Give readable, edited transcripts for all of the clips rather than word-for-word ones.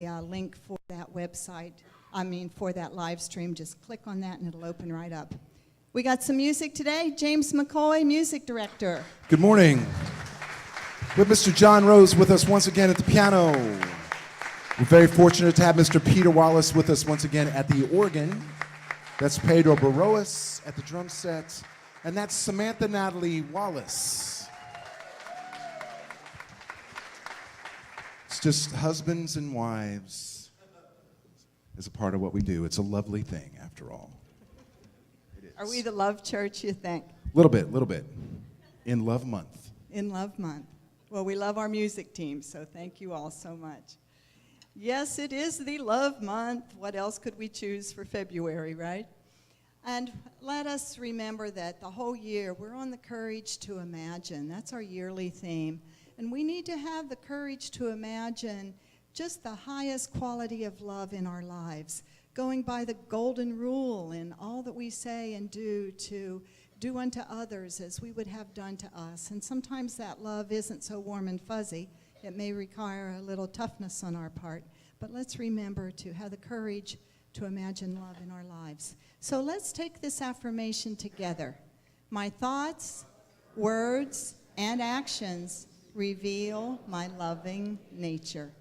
link for that website, for that live stream. Just click on that and it'll open right up. We got some music today. James McCoy, music director. Good morning. We have Mr. John Rose with us once again at the piano. We're very fortunate to have Mr. Peter Wallace with us once again at the organ. That's Pedro Barroas at the drum set. And that's Samantha Natalie Wallace. It's just husbands and wives is a part of what we do. It's a lovely thing, after all. It is. Are we the Love Church, you think? Little bit. In Love Month. In Love Month. Well, we love our music team, so thank you all so much. Yes, it is the Love Month. What else could we choose for February, right? And let us remember that the whole year we're on the courage to imagine. That's our yearly theme. And we need to have the courage to imagine just the highest quality of love in our lives, going by the golden rule in all that we say and do to do unto others as we would have done to us. And sometimes that love isn't so warm and fuzzy. It may require a little toughness on our part. But let's remember to have the courage to imagine love in our lives. So let's take this affirmation together. My thoughts, words, and actions reveal my loving nature.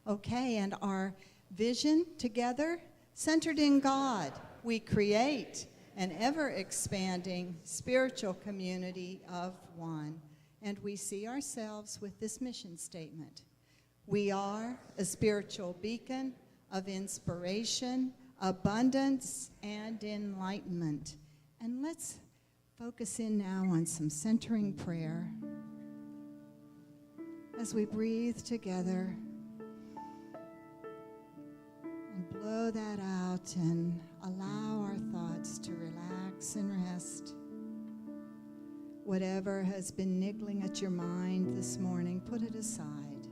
Okay, and our vision together, centered in God, we create an ever-expanding spiritual community of one. And we see ourselves with this mission statement. We are a spiritual beacon of inspiration, abundance, and enlightenment. And let's focus in now on some centering prayer. As we breathe together and blow that out and allow our thoughts to relax and rest. Whatever has been niggling at your mind this morning, put it aside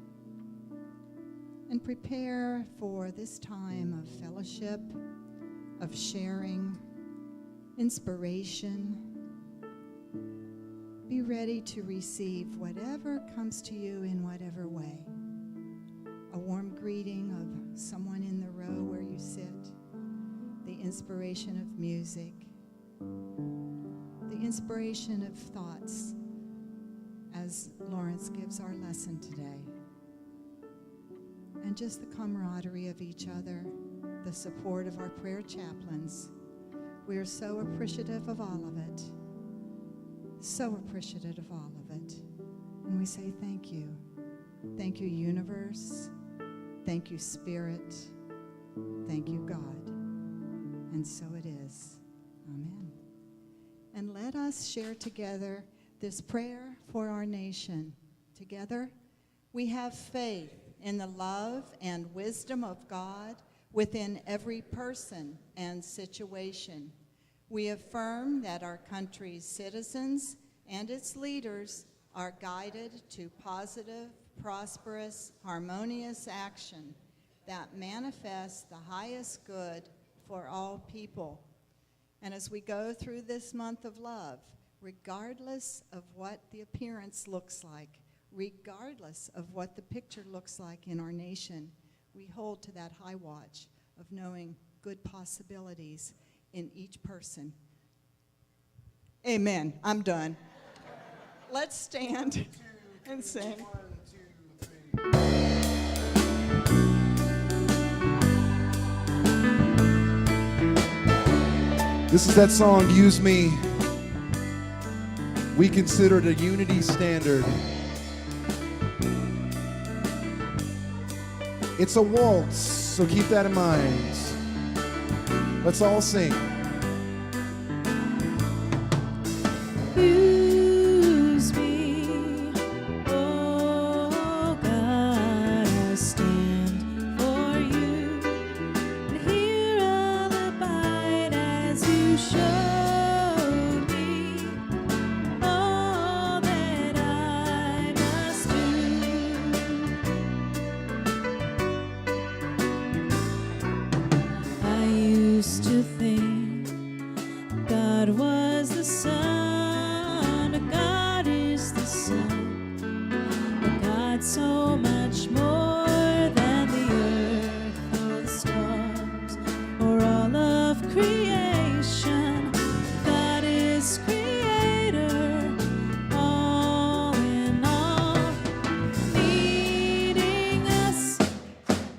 and prepare for this time of fellowship, of sharing, inspiration. Be ready to receive whatever comes to you in whatever way. A warm greeting of someone in the row where you sit, the inspiration of music, the inspiration of thoughts as Lawrence gives our lesson today, and just the camaraderie of each other, the support of our prayer chaplains. We are so appreciative of all of it. So appreciative of all of it. And we say thank you. Thank you, universe. Thank you, Spirit. Thank you, God. And so it is. Amen. And let us share together this prayer for our nation. Together, we have faith in the love and wisdom of God within every person and situation. We affirm that our country's citizens and its leaders are guided to positive, prosperous, harmonious action that manifests the highest good for all people. And as we go through this month of love, regardless of what the appearance looks like, regardless of what the picture looks like in our nation, we hold to that high watch of knowing good possibilities in each person. Amen. I'm done. Let's stand and sing. This is that song, Use Me. We consider it a unity standard. It's a waltz, so keep that in mind. Let's all sing. Use me, oh God, I stand for you. And here I'll abide as you showed me all that I must do. I used to think God was the sun.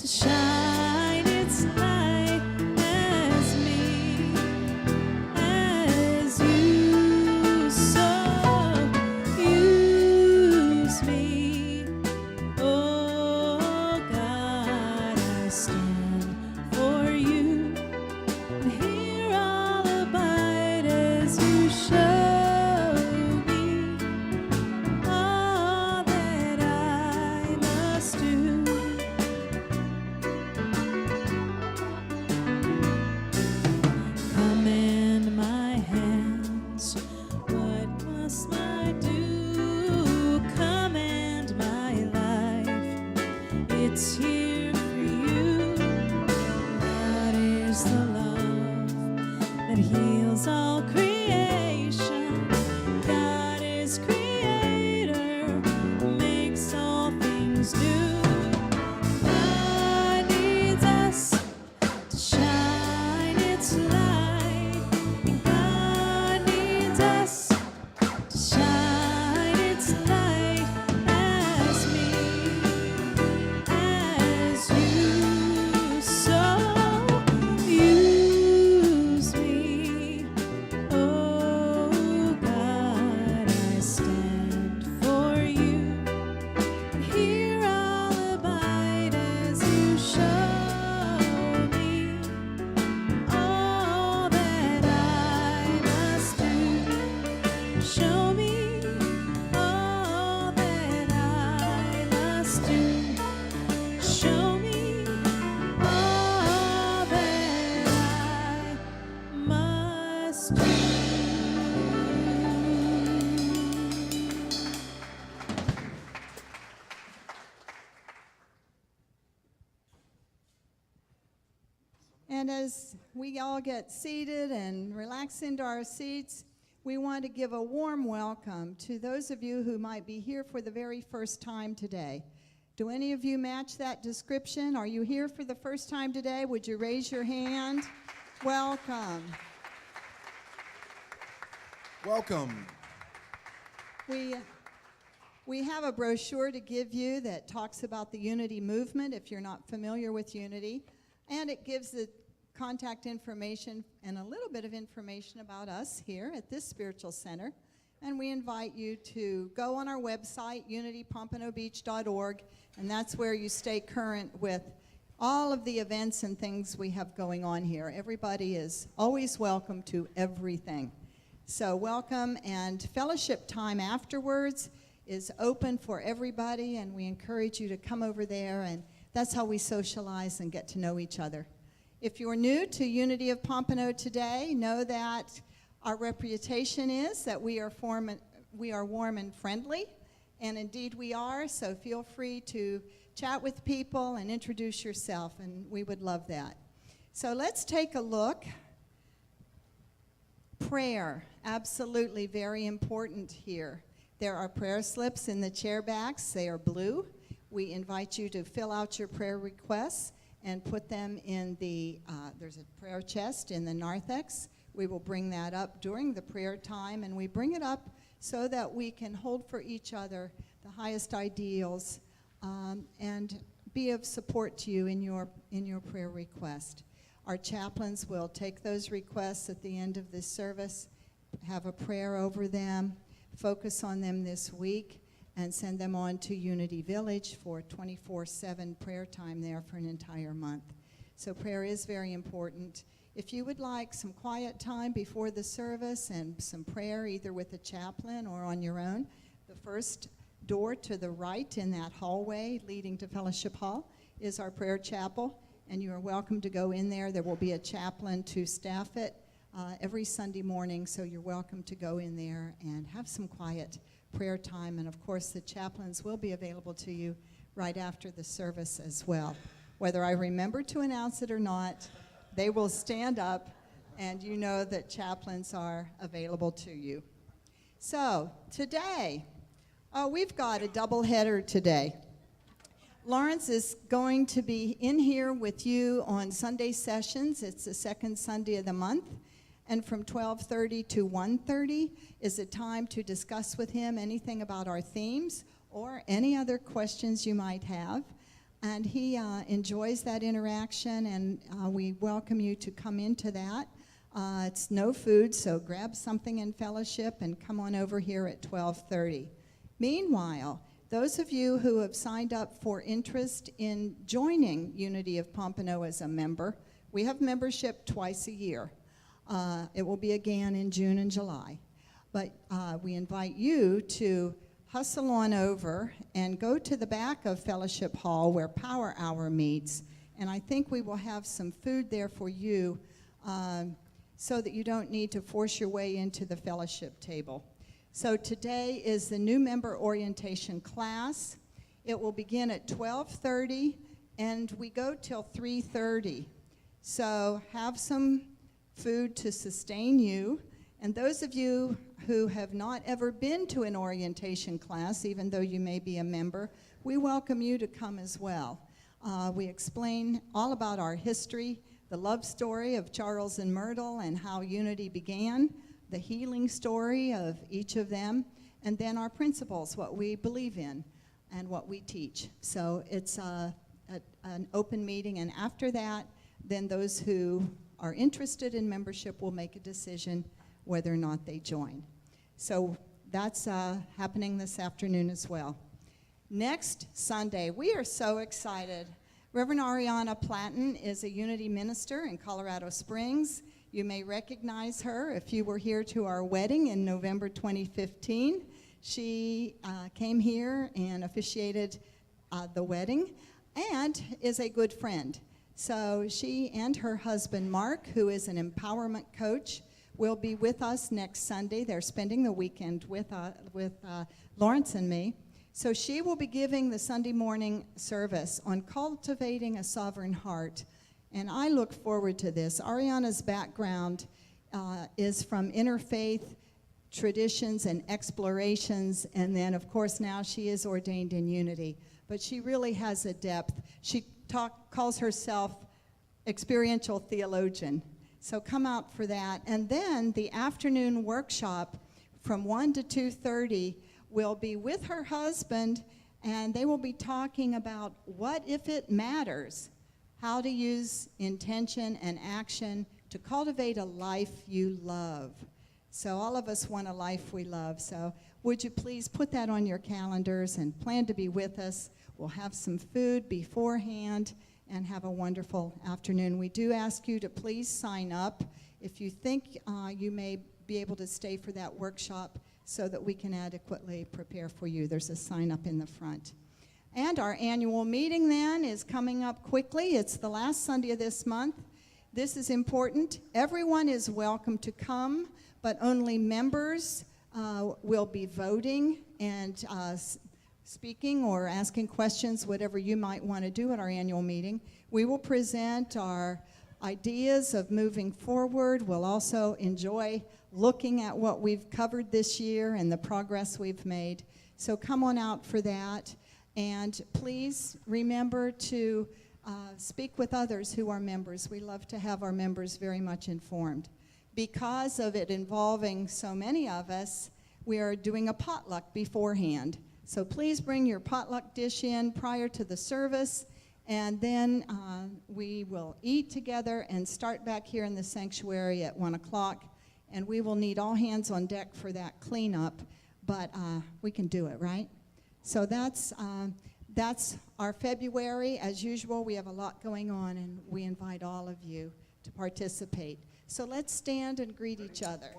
to shine its light as me, as you so use me. Oh God, I stand for you, and here I'll abide as you show me all that I must do. Command my hands, what must I do? Command my life, it's here for you. God is the love that heals all creation. God is creator, makes all things new. God needs us to shine its light. God needs us to shine its light as me, as you so use me. Oh God, I stand for you. Here I'll abide as you show me all that I must do. Show me all that I must do. Show me all that I must do. And as we all get seated and relax into our seats, we want to give a warm welcome to those of you who might be here for the very first time today. Do any of you match that description? Are you here for the first time today? Would you raise your hand? Welcome. Welcome. We have a brochure to give you that talks about the Unity movement if you're not familiar with Unity, and it gives the contact information and a little bit of information about us here at this spiritual center. And we invite you to go on our website, unitypompanobeach.org, and that's where you stay current with all of the events and things we have going on here. Everybody is always welcome to everything. So welcome, and fellowship time afterwards is open for everybody, and we encourage you to come over there, and that's how we socialize and get to know each other. If you're new to Unity of Pompano today, know that our reputation is that we are warm and friendly, and indeed we are, so feel free to chat with people and introduce yourself, and we would love that. So let's take a look. Prayer, absolutely very important here. There are prayer slips in the chair backs. They are blue. We invite you to fill out your prayer requests and put them in the, there's a prayer chest in the narthex. We will bring that up during the prayer time, and we bring it up so that we can hold for each other the highest ideals and be of support to you in your prayer request. Our chaplains will take those requests at the end of this service, have a prayer over them, focus on them this week, and send them on to Unity Village for 24/7 prayer time there for an entire month. So prayer is very important. If you would like some quiet time before the service and some prayer either with a chaplain or on your own, the first door to the right in that hallway leading to Fellowship Hall is our prayer chapel, and you are welcome to go in there. There will be a chaplain to staff it every Sunday morning, so you're welcome to go in there and have some quiet prayer time, and of course the chaplains will be available to you right after the service as well. Whether I remember to announce it or not, they will stand up, and you know that chaplains are available to you. So today, we've got a double header today. Lawrence is going to be in here with you on Sunday sessions. It's the second Sunday of the month. And from 12:30 to 1:30 is a time to discuss with him anything about our themes or any other questions you might have. And he enjoys that interaction, and we welcome you to come into that. It's no food, so grab something in fellowship and come on over here at 12:30. Meanwhile, those of you who have signed up for interest in joining Unity of Pompano as a member, we have membership twice a year. It will be again in June and July. But we invite you to hustle on over and go to the back of Fellowship Hall where Power Hour meets. And I think we will have some food there for you so that you don't need to force your way into the fellowship table. So today is the new member orientation class. It will begin at 12:30 and we go till 3:30. So have some food to sustain you. And those of you who have not ever been to an orientation class, even though you may be a member, we welcome you to come as well. We explain all about our history, the love story of Charles and Myrtle and how Unity began, the healing story of each of them, and then our principles, what we believe in and what we teach. So it's an open meeting, and after that, then those who are interested in membership will make a decision whether or not they join. So that's happening this afternoon as well. Next Sunday, we are so excited. Reverend Ariana Platten is a Unity minister in Colorado Springs. You may recognize her if you were here to our wedding in November 2015. She came here and officiated the wedding and is a good friend. So she and her husband, Mark, who is an empowerment coach, will be with us next Sunday. They're spending the weekend with Lawrence and me. So she will be giving the Sunday morning service on cultivating a sovereign heart. And I look forward to this. Ariana's background is from interfaith traditions and explorations. And then, of course, now she is ordained in Unity. But she really has a depth. She calls herself experiential theologian. So come out for that. And then the afternoon workshop from 1 to 2:30 will be with her husband, and they will be talking about what if it matters, how to use intention and action to cultivate a life you love. So all of us want a life we love. So would you please put that on your calendars and plan to be with us. We'll have some food beforehand and have a wonderful afternoon. We do ask you to please sign up if you think you may be able to stay for that workshop so that we can adequately prepare for you. There's a sign up in the front. And our annual meeting then is coming up quickly. It's the last Sunday of this month. This is important. Everyone is welcome to come, but only members will be voting and speaking or asking questions, whatever you might want to do at our annual meeting. We will present our ideas of moving forward. We'll also enjoy looking at what we've covered this year and the progress we've made. So come on out for that. And please remember to speak with others who are members. We love to have our members very much informed. Because of it involving so many of us, we are doing a potluck beforehand. So please bring your potluck dish in prior to the service, and then we will eat together and start back here in the sanctuary at 1 o'clock. And we will need all hands on deck for that cleanup, but we can do it, right? So that's our February. As usual, we have a lot going on, and we invite all of you to participate. So let's stand and greet each other.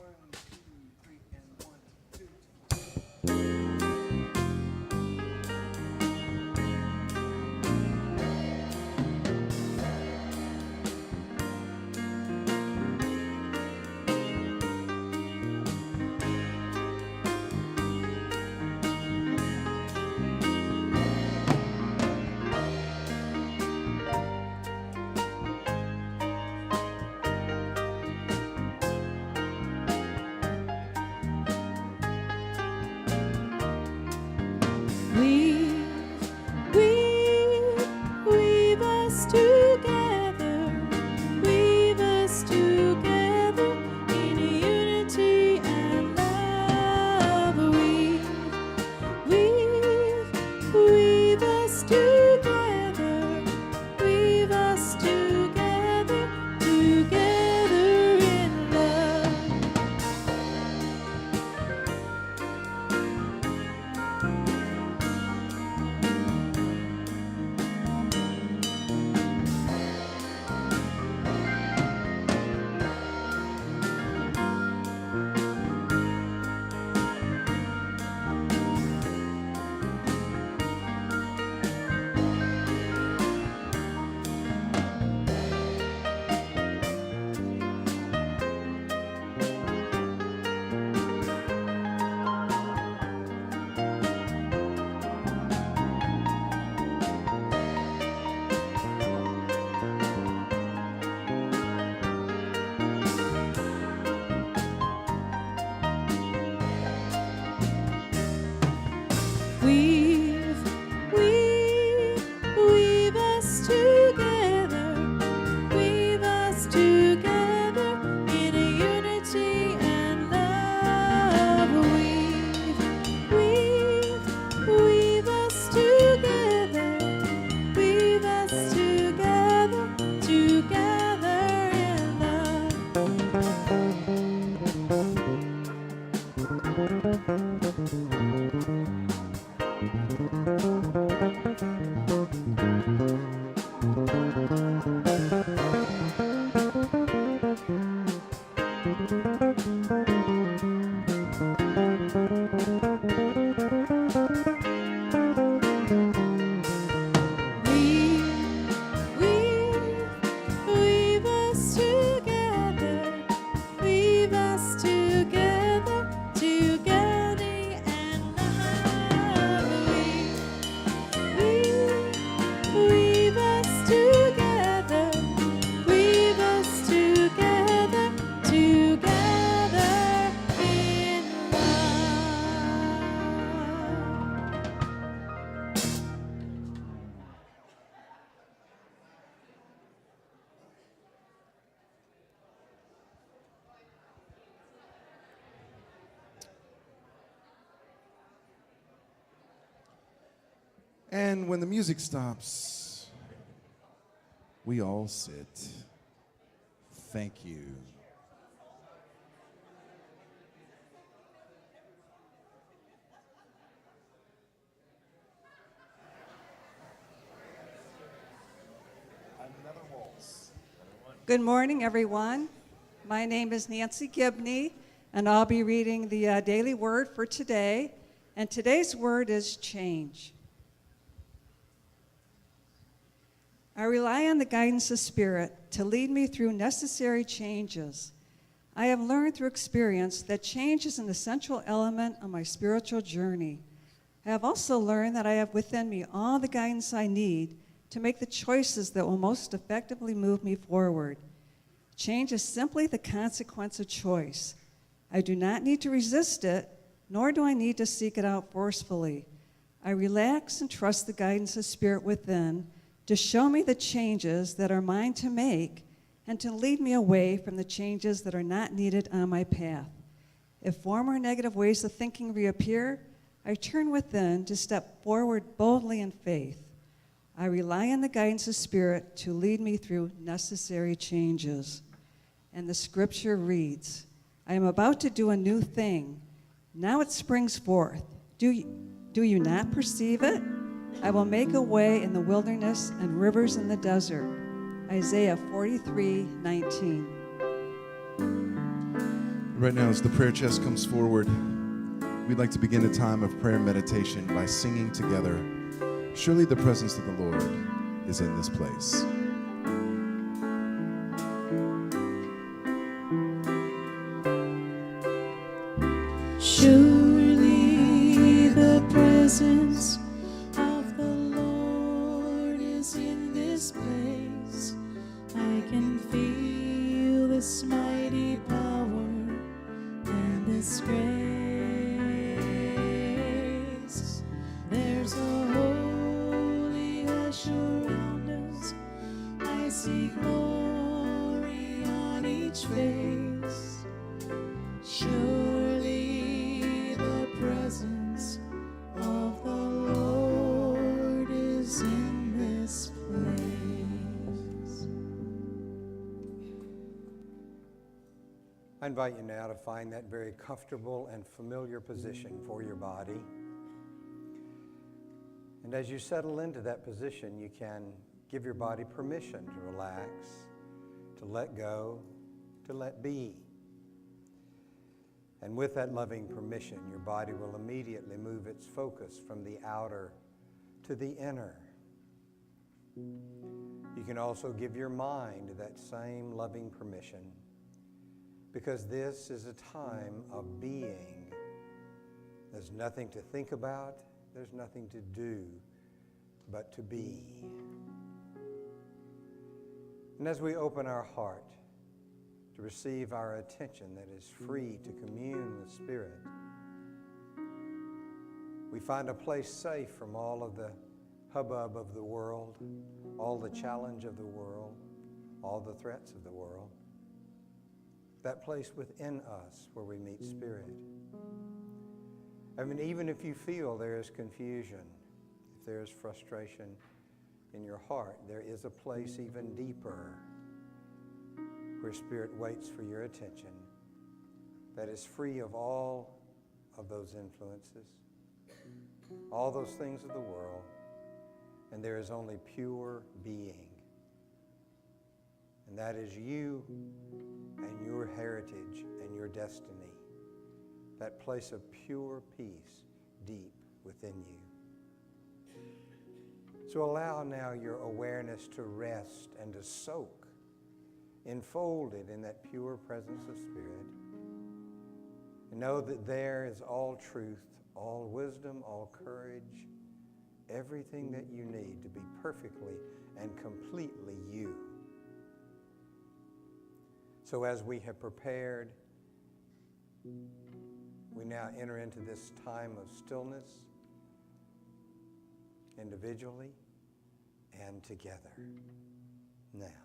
And when the music stops, we all sit. Thank you. Good morning, everyone. My name is Nancy Gibney, and I'll be reading the daily word for today. And today's word is change. I rely on the guidance of Spirit to lead me through necessary changes. I have learned through experience that change is an essential element of my spiritual journey. I have also learned that I have within me all the guidance I need to make the choices that will most effectively move me forward. Change is simply the consequence of choice. I do not need to resist it, nor do I need to seek it out forcefully. I relax and trust the guidance of Spirit within to show me the changes that are mine to make and to lead me away from the changes that are not needed on my path. If former negative ways of thinking reappear, I turn within to step forward boldly in faith. I rely on the guidance of Spirit to lead me through necessary changes. And the scripture reads, I am about to do a new thing. Now it springs forth. Do you not perceive it? I will make a way in the wilderness and rivers in the desert. Isaiah 43:19. Right now, as the prayer chest comes forward, we'd like to begin a time of prayer and meditation by singing together, Surely the presence of the Lord is in this place. Surely the presence of the Lord is in this place. I can feel this mighty power and this grace. There's a holy hush around us. I see glory on each face. Surely the presence of the Lord is in this place. I invite you now to find that very comfortable and familiar position for your body. And as you settle into that position, you can give your body permission to relax, to let go, to let be. And with that loving permission, your body will immediately move its focus from the outer to the inner. You can also give your mind that same loving permission, because this is a time of being. There's nothing to think about, there's nothing to do, but to be. And as we open our heart to receive our attention that is free to commune with Spirit, we find a place safe from all of the hubbub of the world, all the challenge of the world, all the threats of the world. That place within us where we meet Spirit. I mean, even if you feel there is confusion, if there is frustration in your heart, there is a place even deeper where Spirit waits for your attention, that is free of all of those influences, all those things of the world, and there is only pure being. And that is you and your heritage and your destiny, that place of pure peace deep within you. So allow now your awareness to rest and to soak, enfolded in that pure presence of Spirit. And know that there is all truth, all wisdom, all courage, everything that you need to be perfectly and completely you. So as we have prepared, we now enter into this time of stillness, individually and together. Now.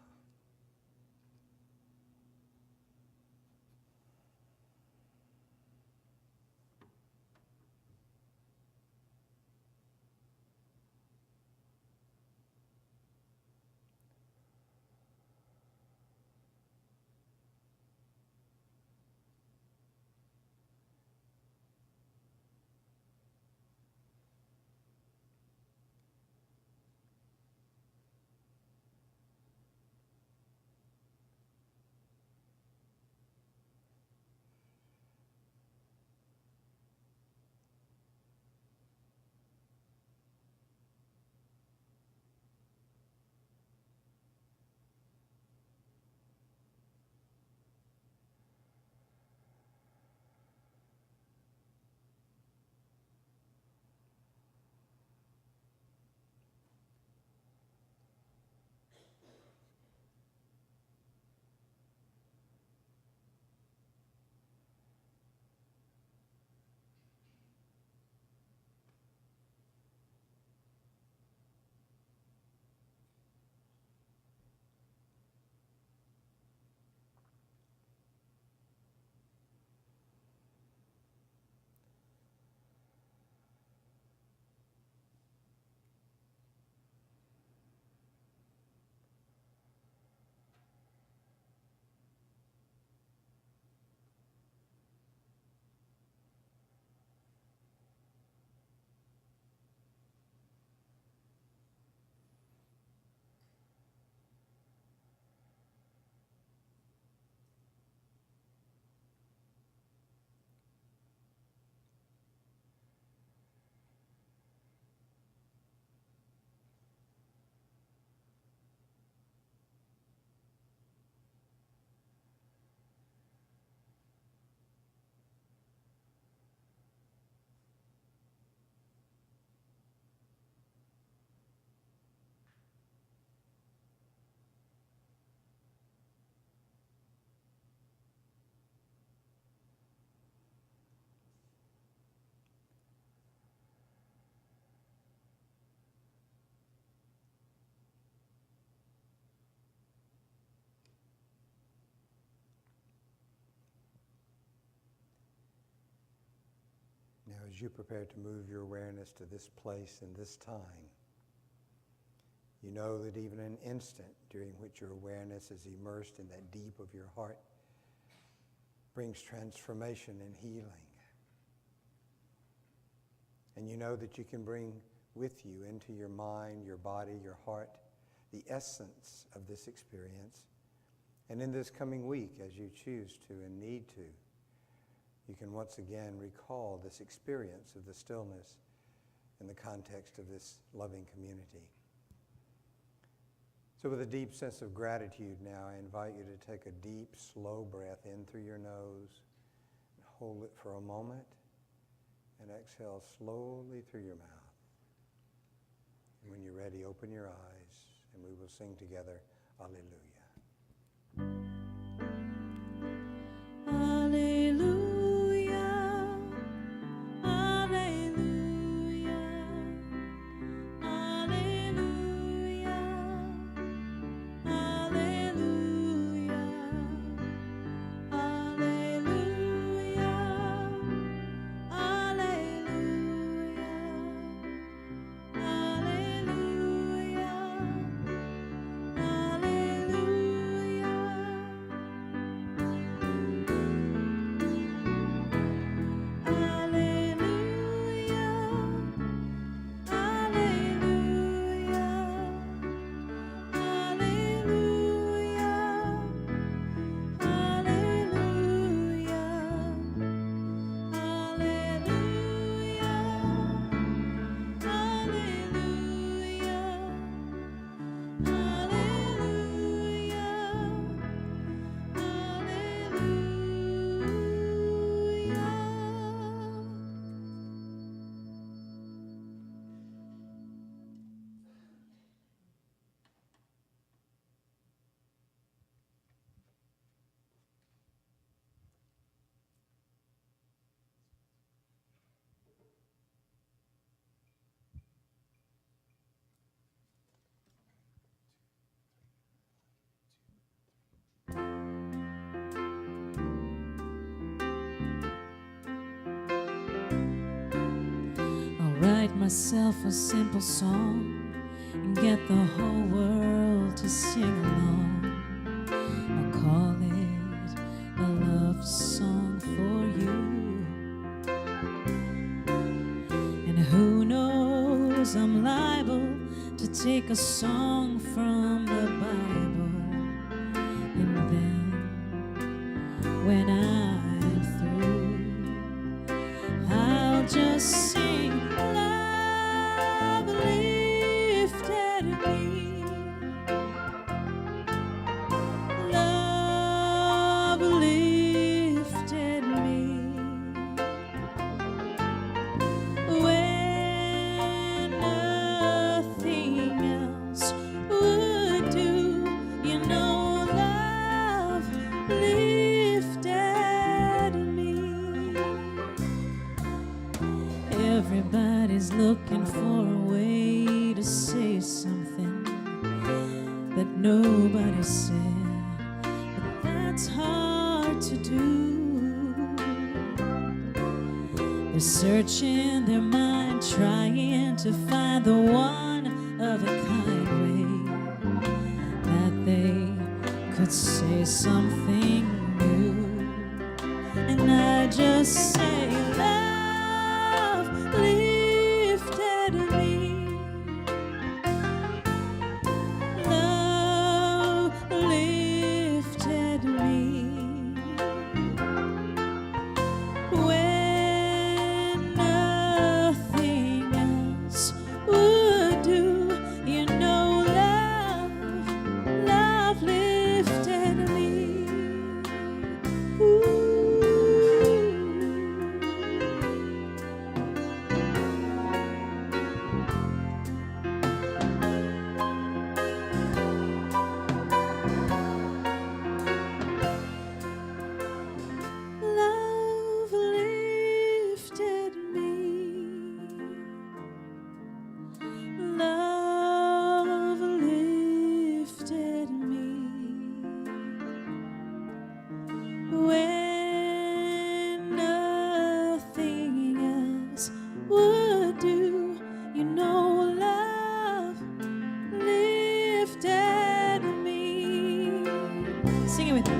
as you prepare to move your awareness to this place and this time, you know that even an instant during which your awareness is immersed in that deep of your heart brings transformation and healing. And you know that you can bring with you into your mind, your body, your heart, the essence of this experience. And in this coming week, as you choose to and need to, you can once again recall this experience of the stillness in the context of this loving community. So with a deep sense of gratitude now, I invite you to take a deep, slow breath in through your nose, and hold it for a moment, and exhale slowly through your mouth. And when you're ready, open your eyes, and we will sing together, Alleluia. Alleluia, alleluia, alleluia, alleluia, alleluia, I'll write myself a simple song and get the whole world to sing along. I'll call it a love song for you. And who knows, I'm liable to take a song from the Bible, and then when I'm through, I'll just sing, love lifted me, love lifted me, when nothing else would do, you know, love lifted me. Everybody's looking for a way to say something that nobody said, but that's hard to do. They're searching their mind, trying to find the one of a kind way that they could say something new. And I just say, love lifted me, love lifted me, when nothing else would do, you know, love lifted me. Ooh. Sing it with me.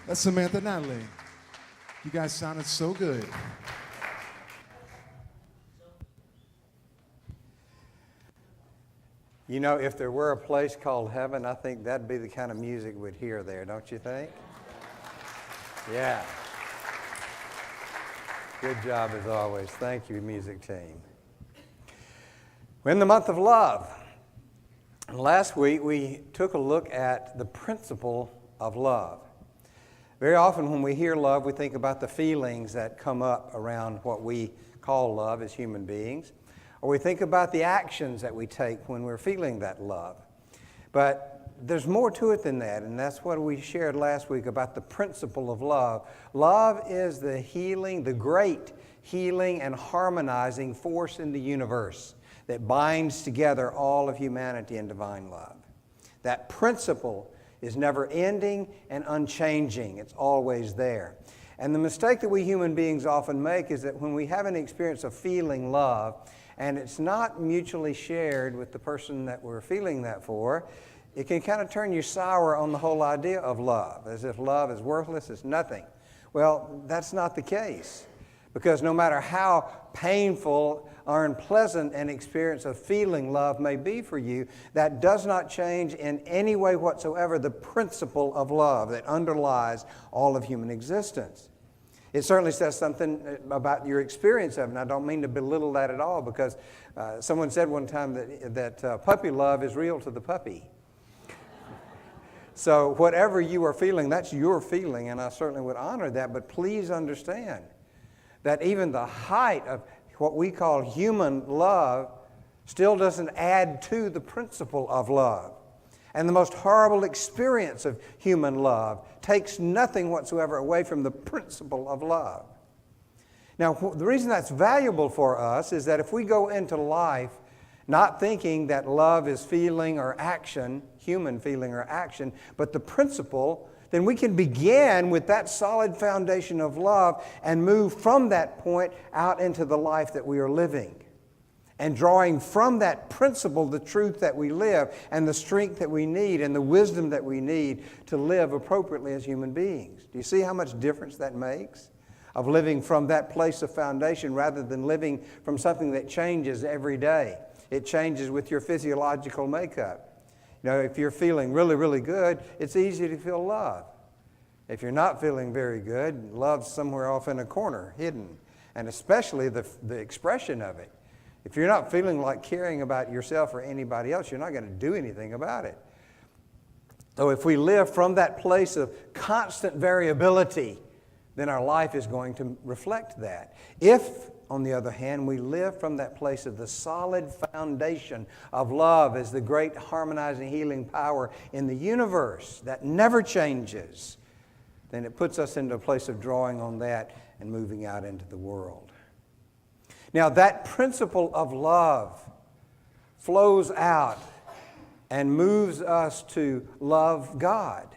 That's Samantha Natalie. You guys sounded so good. You know, if there were a place called heaven, I think that'd be the kind of music we'd hear there, don't you think? Yeah. Good job as always. Thank you, music team. We're in the month of love. Last week we took a look at the principle of love. Very often when we hear love, we think about the feelings that come up around what we call love as human beings, or we think about the actions that we take when we're feeling that love. But there's more to it than that, and that's what we shared last week about the principle of love. Love is the healing, the great healing and harmonizing force in the universe that binds together all of humanity in divine love. That principle is never ending and unchanging. It's always there. And the mistake that we human beings often make is that when we have an experience of feeling love and it's not mutually shared with the person that we're feeling that for, it can kind of turn you sour on the whole idea of love, as if love is worthless, it's nothing. Well, that's not the case, because no matter how painful or unpleasant an experience of feeling love may be for you, that does not change in any way whatsoever the principle of love that underlies all of human existence. It certainly says something about your experience of it, and I don't mean to belittle that at all, because someone said one time that puppy love is real to the puppy. So whatever you are feeling, that's your feeling, and I certainly would honor that, but please understand that even the height of what we call human love still doesn't add to the principle of love. And the most horrible experience of human love takes nothing whatsoever away from the principle of love. Now, the reason that's valuable for us is that if we go into life not thinking that love is feeling or action, human feeling or action, but the principle, then we can begin with that solid foundation of love and move from that point out into the life that we are living. And drawing from that principle the truth that we live and the strength that we need and the wisdom that we need to live appropriately as human beings. Do you see how much difference that makes? Of living from that place of foundation rather than living from something that changes every day. It changes with your physiological makeup. You know, if you're feeling really, really good, it's easy to feel love. If you're not feeling very good, love's somewhere off in a corner, hidden, and especially the expression of it. If you're not feeling like caring about yourself or anybody else, you're not going to do anything about it. So if we live from that place of constant variability, then our life is going to reflect that. If, on the other hand, we live from that place of the solid foundation of love as the great harmonizing healing power in the universe that never changes, then it puts us into a place of drawing on that and moving out into the world. Now, that principle of love flows out and moves us to love God.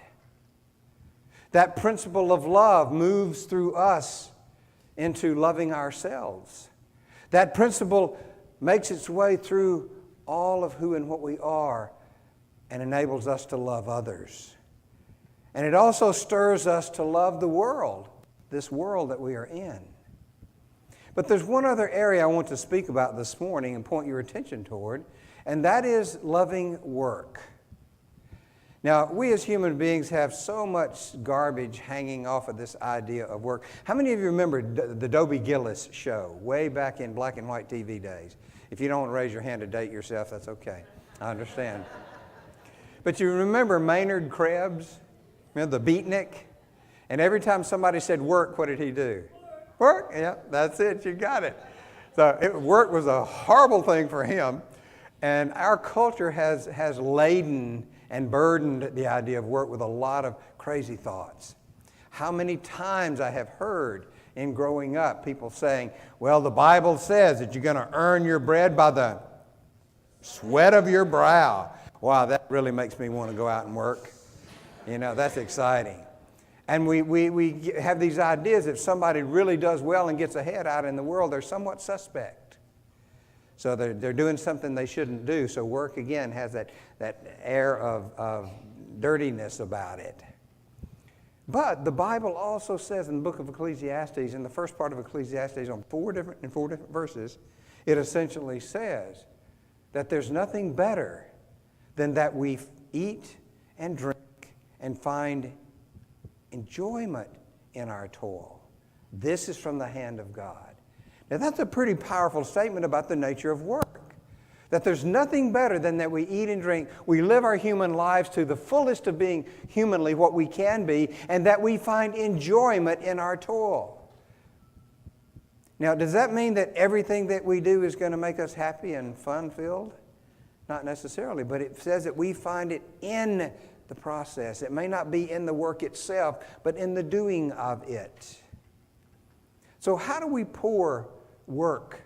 That principle of love moves through us into loving ourselves. That principle makes its way through all of who and what we are and enables us to love others. And it also stirs us to love the world, this world that we are in. But there's one other area I want to speak about this morning and point your attention toward, and that is loving work. Now, we as human beings have so much garbage hanging off of this idea of work. How many of you remember the Dobie Gillis show way back in black and white TV days? If you don't raise your hand to date yourself, that's okay. I understand. But you remember Maynard Krebs? Remember the beatnik? And every time somebody said work, what did he do? Work? Yeah, that's it. You got it. So work was a horrible thing for him. And our culture has laden and burdened the idea of work with a lot of crazy thoughts. How many times I have heard in growing up people saying, well, the Bible says that you're going to earn your bread by the sweat of your brow. Wow, that really makes me want to go out and work. You know, that's exciting. And we have these ideas that if somebody really does well and gets ahead out in the world, they're somewhat suspect. So they're doing something they shouldn't do. So work, again, has that air of dirtiness about it. But the Bible also says in the book of Ecclesiastes, in the first part of Ecclesiastes, on four different verses, it essentially says that there's nothing better than that we eat and drink and find enjoyment in our toil. This is from the hand of God. Now that's a pretty powerful statement about the nature of work. That there's nothing better than that we eat and drink, we live our human lives to the fullest of being humanly what we can be, and that we find enjoyment in our toil. Now, does that mean that everything that we do is going to make us happy and fun-filled? Not necessarily, but it says that we find it in the process. It may not be in the work itself, but in the doing of it. So how do we pour work,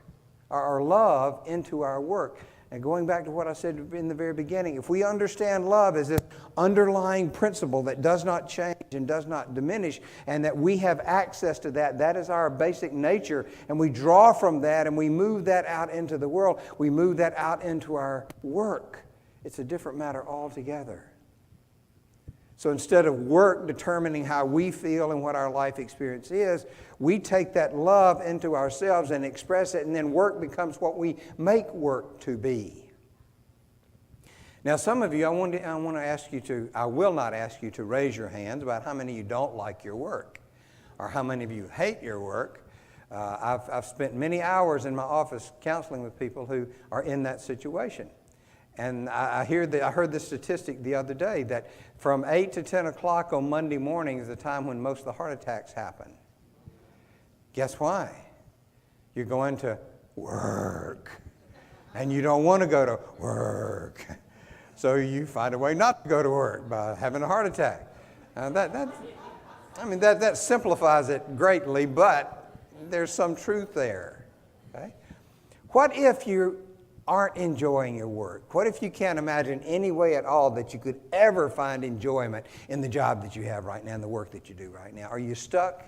or love, into our work? And going back to what I said in the very beginning, if we understand love as this underlying principle that does not change and does not diminish, and that we have access to that, that is our basic nature, and we draw from that and we move that out into the world, we move that out into our work, it's a different matter altogether. So instead of work determining how we feel and what our life experience is, we take that love into ourselves and express it, and then work becomes what we make work to be. Now, some of you, I will not ask you to raise your hands about how many of you don't like your work, or how many of you hate your work. I've spent many hours in my office counseling with people who are in that situation. And I heard the statistic the other day that from 8 to 10 o'clock on Monday morning is the time when most of the heart attacks happen. Guess why? You're going to work. And you don't want to go to work. So you find a way not to go to work by having a heart attack. That simplifies it greatly, but there's some truth there. Okay? What if you aren't enjoying your work? What if you can't imagine any way at all that you could ever find enjoyment in the job that you have right now and the work that you do right now? Are you stuck?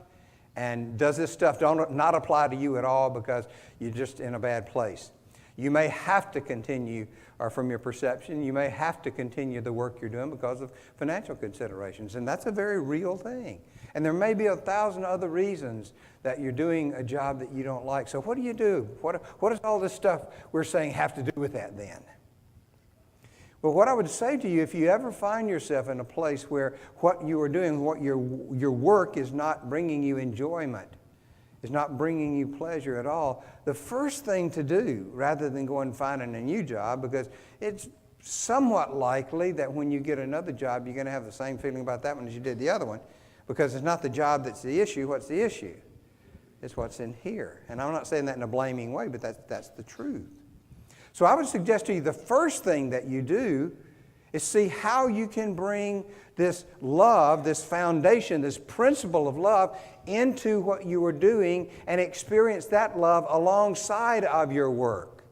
And does this stuff not apply to you at all because you're just in a bad place? You may have to continue, or from your perception, you may have to continue the work you're doing because of financial considerations, and that's a very real thing. And there may be 1,000 other reasons that you're doing a job that you don't like. So what do you do? What does all this stuff we're saying have to do with that then? Well, what I would say to you, if you ever find yourself in a place where what you are doing, what your work is not bringing you enjoyment, is not bringing you pleasure at all, the first thing to do, rather than going and finding a new job, because it's somewhat likely that when you get another job, you're going to have the same feeling about that one as you did the other one, because it's not the job that's the issue. What's the issue? It's what's in here. And I'm not saying that in a blaming way, but that's the truth. So I would suggest to you the first thing that you do is see how you can bring this love, this foundation, this principle of love into what you are doing and experience that love alongside of your work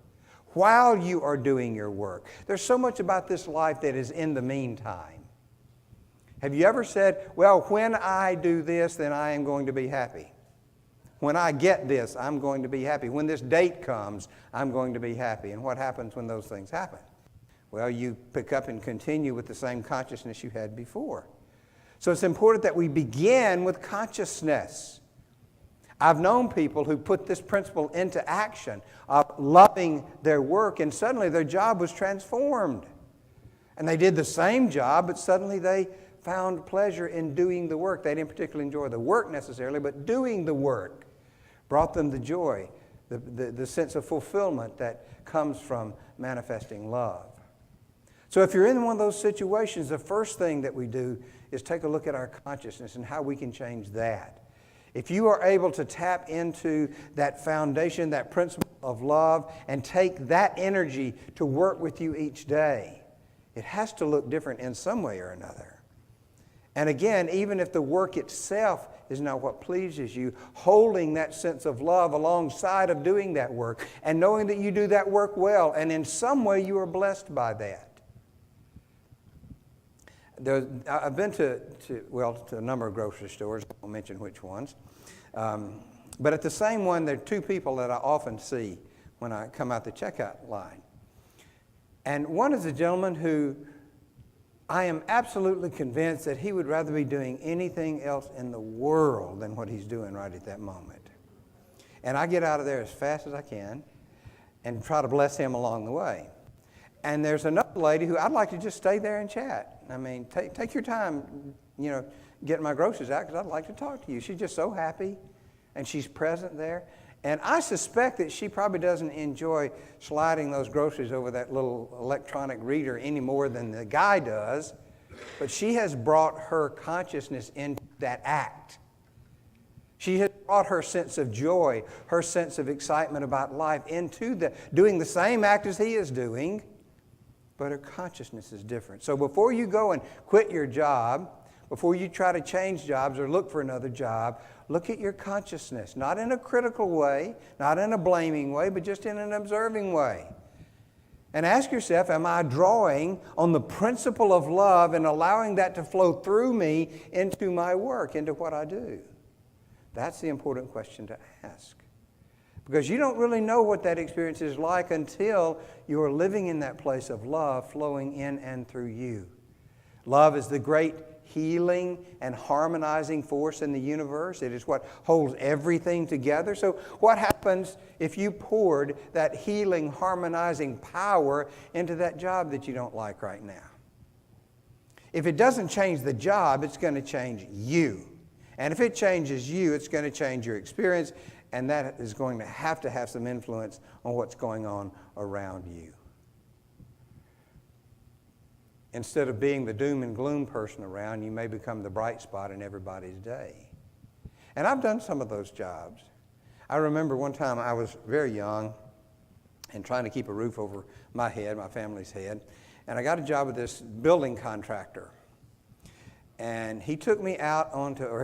while you are doing your work. There's so much about this life that is in the meantime. Have you ever said, well, when I do this, then I am going to be happy. When I get this, I'm going to be happy. When this date comes, I'm going to be happy. And what happens when those things happen? Well, you pick up and continue with the same consciousness you had before. So it's important that we begin with consciousness. I've known people who put this principle into action of loving their work, and suddenly their job was transformed. And they did the same job, but suddenly they found pleasure in doing the work. They didn't particularly enjoy the work necessarily, but doing the work brought them the joy, the sense of fulfillment that comes from manifesting love. So if you're in one of those situations, the first thing that we do is take a look at our consciousness and how we can change that. If you are able to tap into that foundation, that principle of love, and take that energy to work with you each day, it has to look different in some way or another. And again, even if the work itself is not what pleases you, holding that sense of love alongside of doing that work and knowing that you do that work well and in some way you are blessed by that. I've been to a number of grocery stores. I won't mention which ones. But at the same one, there are two people that I often see when I come out the checkout line. And one is a gentleman who I am absolutely convinced that he would rather be doing anything else in the world than what he's doing right at that moment. And I get out of there as fast as I can and try to bless him along the way. And there's another lady who I'd like to just stay there and chat. I mean, take your time, getting my groceries out because I'd like to talk to you. She's just so happy, and she's present there. And I suspect that she probably doesn't enjoy sliding those groceries over that little electronic reader any more than the guy does, but she has brought her consciousness into that act. She has brought her sense of joy, her sense of excitement about life into doing the same act as he is doing, but her consciousness is different. So before you go and quit your job, before you try to change jobs or look for another job, look at your consciousness, not in a critical way, not in a blaming way, but just in an observing way. And ask yourself, am I drawing on the principle of love and allowing that to flow through me into my work, into what I do? That's the important question to ask. Because you don't really know what that experience is like until you're living in that place of love flowing in and through you. Love is the great healing and harmonizing force in the universe. It is what holds everything together. So what happens if you poured that healing, harmonizing power into that job that you don't like right now? If it doesn't change the job, it's going to change you. And if it changes you, it's going to change your experience, and that is going to have some influence on what's going on around you. Instead of being the doom and gloom person around, you may become the bright spot in everybody's day. And I've done some of those jobs. I remember one time I was very young and trying to keep a roof over my head, my family's head, and I got a job with this building contractor. And he took me out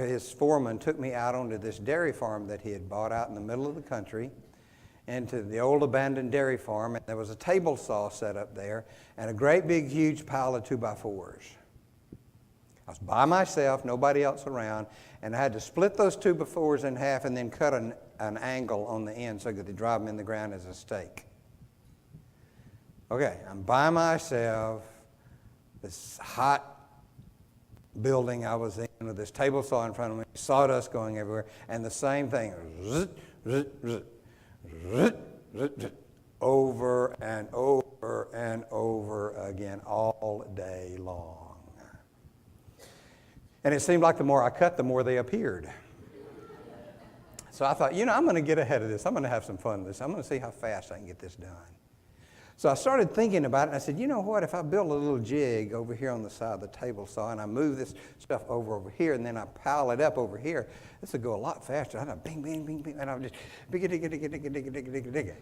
his foreman took me out onto this dairy farm that he had bought out in the middle of the country, into the old abandoned dairy farm. And there was a table saw set up there and a great big huge pile of 2x4s. I was by myself, nobody else around, and I had to split those 2x4s in half and then cut an angle on the end so I could drive them in the ground as a stake. Okay, I'm by myself, this hot building I was in with this table saw in front of me, sawdust going everywhere, and the same thing, over and over and over again all day long. And it seemed like the more I cut, the more they appeared. So I thought, I'm going to get ahead of this. I'm going to have some fun with this. I'm going to see how fast I can get this done. So I started thinking about it, and I said, you know what, if I build a little jig over here on the side of the table saw, and I move this stuff over here, and then I pile it up over here, this would go a lot faster. I'd bing, bing, bing, bing, and I would just dig it.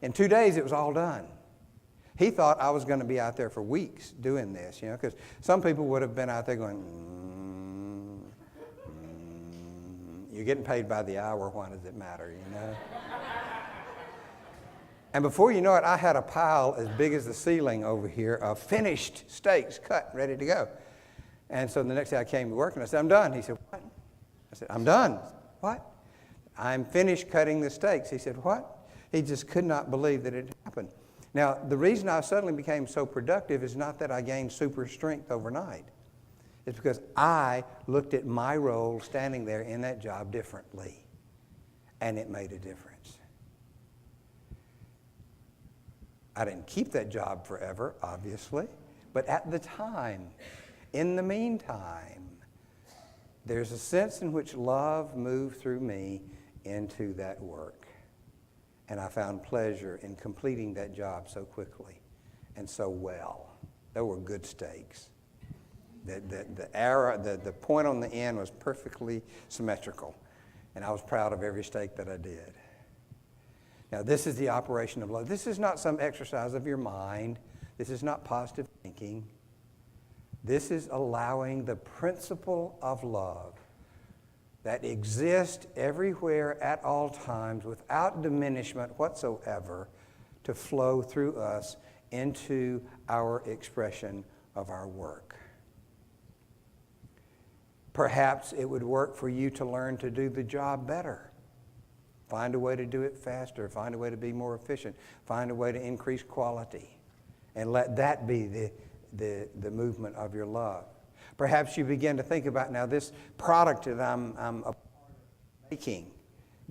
In 2 days, it was all done. He thought I was going to be out there for weeks doing this, because some people would have been out there going, you're getting paid by the hour, why does it matter, And before you know it, I had a pile as big as the ceiling over here of finished steaks cut, ready to go. And so the next day I came to work and I said, I'm done. He said, what? I said, I'm done. What? I'm finished cutting the steaks. He said, what? He just could not believe that it happened. Now, the reason I suddenly became so productive is not that I gained super strength overnight. It's because I looked at my role standing there in that job differently. and it made a difference. I didn't keep that job forever, obviously, but at the time, in the meantime, there's a sense in which love moved through me into that work. And I found pleasure in completing that job so quickly and so well. There were good steaks. The point on the end was perfectly symmetrical, and I was proud of every steak that I did. Now, this is the operation of love. This is not some exercise of your mind. This is not positive thinking. This is allowing the principle of love that exists everywhere at all times without diminishment whatsoever to flow through us into our expression of our work. Perhaps it would work for you to learn to do the job better. Find a way to do it faster. Find a way to be more efficient. Find a way to increase quality. And let that be the movement of your love. Perhaps you begin to think about, now this product that I'm making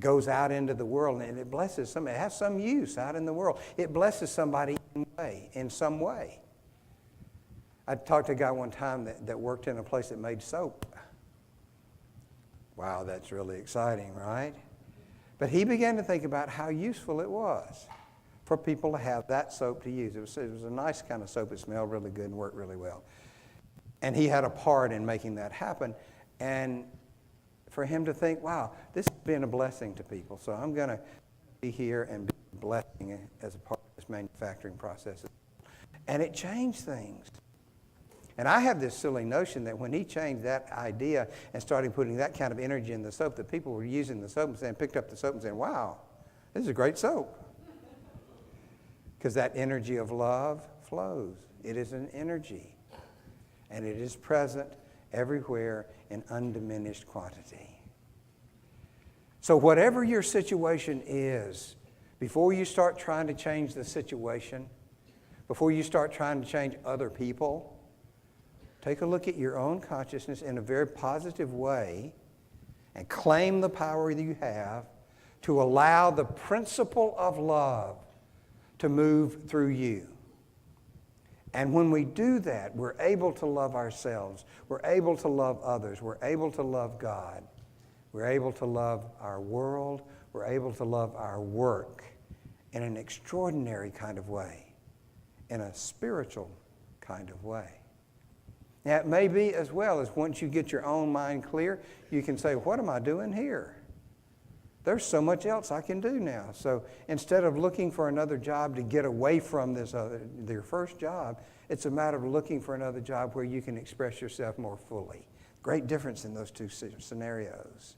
goes out into the world and it blesses somebody. It has some use out in the world. It blesses somebody in some way. I talked to a guy one time that worked in a place that made soap. Wow, that's really exciting, right? But he began to think about how useful it was for people to have that soap to use. It was a nice kind of soap. It smelled really good and worked really well. And he had a part in making that happen. And for him to think, wow, this has been a blessing to people, so I'm going to be here and be a blessing as a part of this manufacturing process. And it changed things. And I have this silly notion that when he changed that idea and started putting that kind of energy in the soap, that people were using the soap and saying, picked up the soap and saying, wow, this is a great soap. Because that energy of love flows. It is an energy. And it is present everywhere in undiminished quantity. So whatever your situation is, before you start trying to change the situation, before you start trying to change other people, take a look at your own consciousness in a very positive way and claim the power that you have to allow the principle of love to move through you. And when we do that, we're able to love ourselves. We're able to love others. We're able to love God. We're able to love our world. We're able to love our work in an extraordinary kind of way, in a spiritual kind of way. Now, it may be as well as once you get your own mind clear, you can say, what am I doing here? There's so much else I can do now. So instead of looking for another job to get away from your first job, it's a matter of looking for another job where you can express yourself more fully. Great difference in those two scenarios.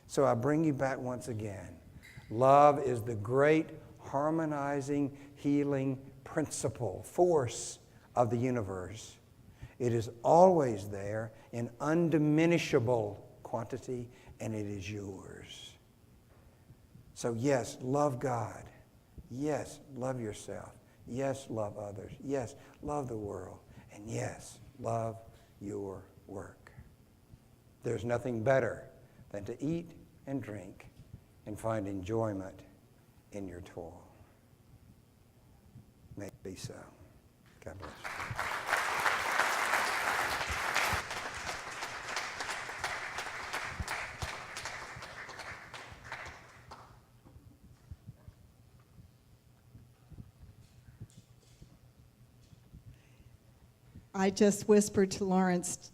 So I bring you back once again. Love is the great harmonizing, healing principle, force of the universe. It is always there in undiminishable quantity, and it is yours. So yes, love God. Yes, love yourself. Yes, love others. Yes, love the world. And yes, love your work. There's nothing better than to eat and drink and find enjoyment in your toil. May it be so. God bless you. I just whispered to Lawrence,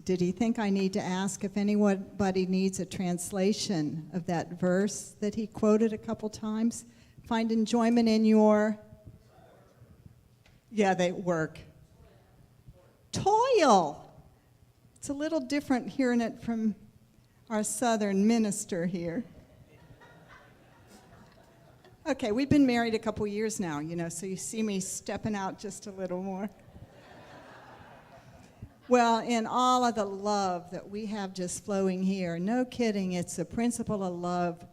did he think I need to ask if anybody needs a translation of that verse that he quoted a couple times? Find enjoyment in your... Yeah, they work. Toil. It's a little different hearing it from our southern minister here. Okay, we've been married a couple years now, so you see me stepping out just a little more. Well, in all of the love that we have just flowing here, no kidding, it's the principle of love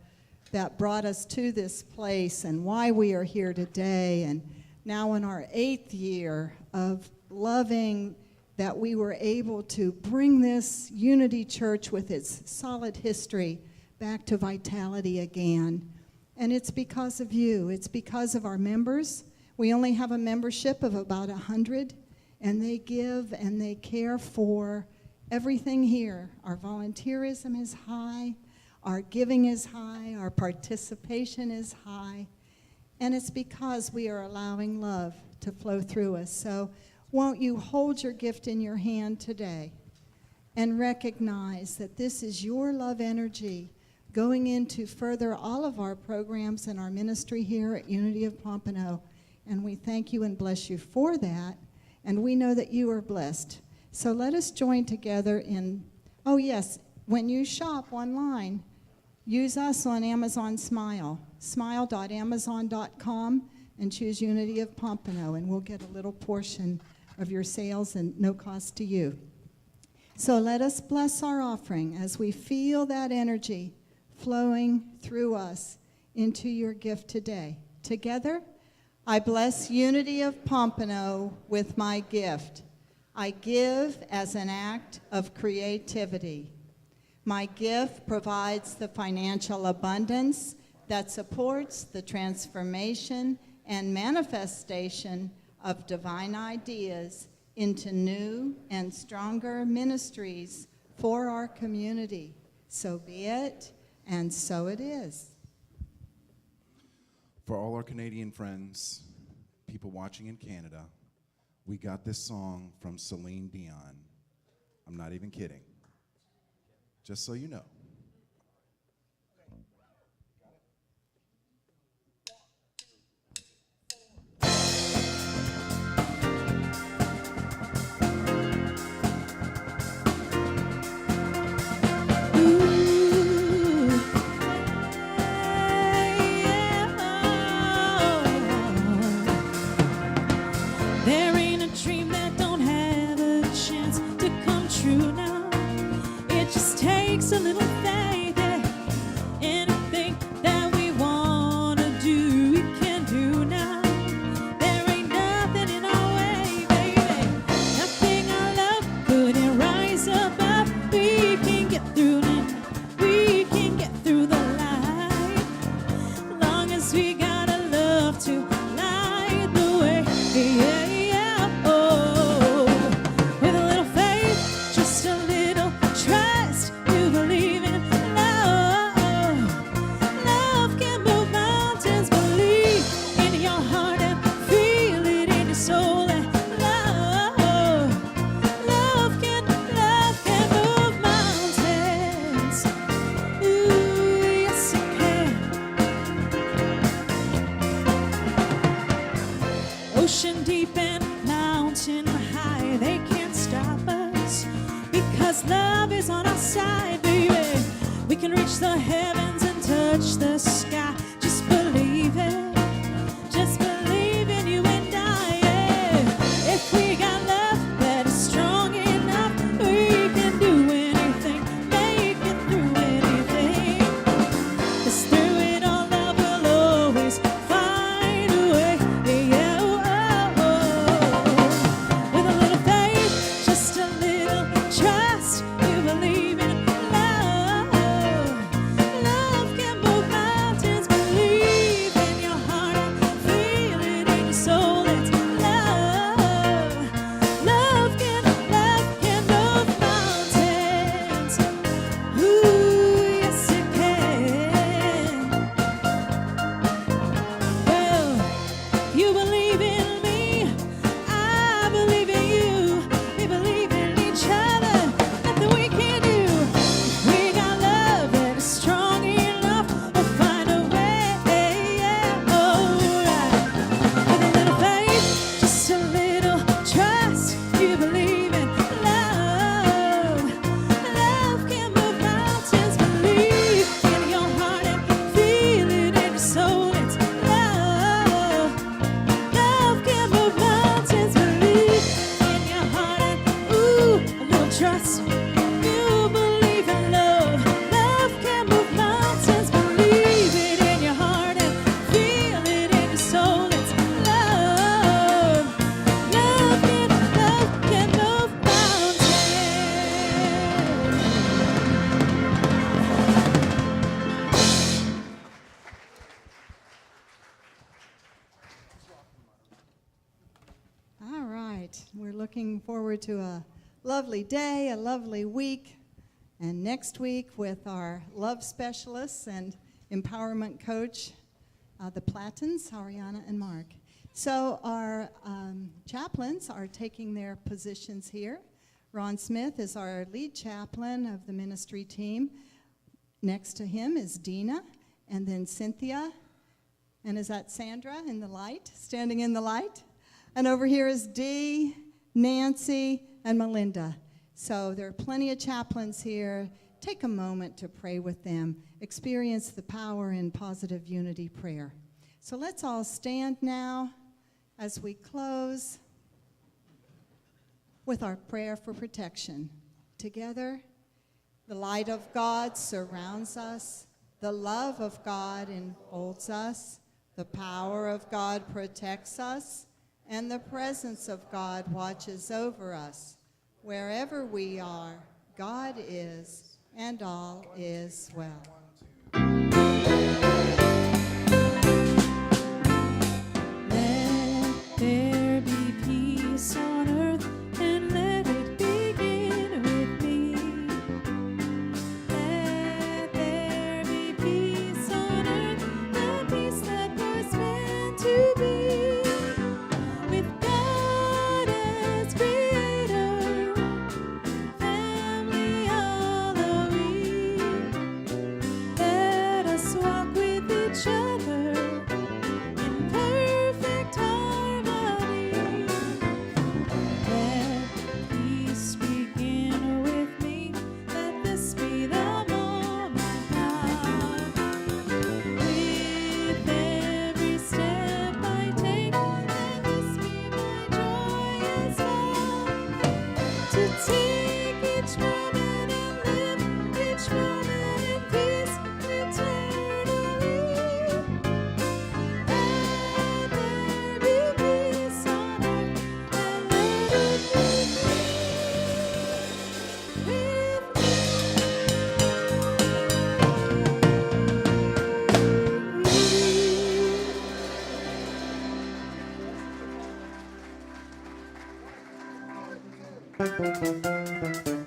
that brought us to this place and why we are here today. And now in our 8th year of loving, that we were able to bring this Unity Church with its solid history back to vitality again. And it's because of you. It's because of our members. We only have a membership of about 100, and they give and they care for everything here. Our volunteerism is high, our giving is high, our participation is high, and it's because we are allowing love to flow through us. So won't you hold your gift in your hand today and recognize that this is your love energy going into further all of our programs and our ministry here at Unity of Pompano. And we thank you and bless you for that. And we know that you are blessed. So let us join together in, oh yes, when you shop online, use us on Amazon Smile, smile.amazon.com, and choose Unity of Pompano, and we'll get a little portion of your sales and no cost to you. So let us bless our offering as we feel that energy flowing through us into your gift today. Together, I bless Unity of Pompano with my gift. I give as an act of creativity. My gift provides the financial abundance that supports the transformation and manifestation of divine ideas into new and stronger ministries for our community. So be it, and so it is. For all our Canadian friends, people watching in Canada, we got this song from Celine Dion. I'm not even kidding. Just so you know. There ain't a dream that don't have a chance to come true now. It just takes a little faith. Anything that we want to do, we can do now. There ain't nothing in our way, baby. Nothing I love couldn't rise above. We can get through it. We can get through the light. Long as we got a love to light the way. Yeah, yeah, oh. With a little faith, just a little trust, you believe in love. Love can move mountains. Believe in your heart and feel it in your soul. And love can move mountains. Ooh, yes it can. Ocean deep and mountain high, they can't stop us because love is on our side, baby. We can reach the heavens and touch the sky. Just believe it. Just believe in you and I. Yeah. If we got love that is strong enough, we can do anything, make it through anything. 'Cause through it all, love will always find a way. Yeah, oh, oh, oh. With a little faith, just a little trust, you believe in love. Love can move mountains. Believe in your right. We're looking forward to a lovely day, a lovely week, and next week with our love specialists and empowerment coach, the Plattons, Ariana and Mark. So our chaplains are taking their positions here. Ron Smith is our lead chaplain of the ministry team. Next to him is Dina, and then Cynthia, and is that Sandra in the light, standing in the light? And over here is Dee, Nancy, and Melinda. So there are plenty of chaplains here. Take a moment to pray with them. Experience the power in positive unity prayer. So let's all stand now as we close with our prayer for protection. Together, the light of God surrounds us. The love of God enfolds us. The power of God protects us. And the presence of God watches over us. Wherever we are, God is, and all is well. Let there be peace on earth, and let it begin with me. Let there be peace on earth, the peace that was meant to be. With God as creator, family all are we. Let us walk with each other in perfect harmony. Let peace begin with me. Let this be the moment now. With every step I take, let this be my joy as well. To take each moment and live each moment in peace eternally. Let there be peace on earth, and let it be with me.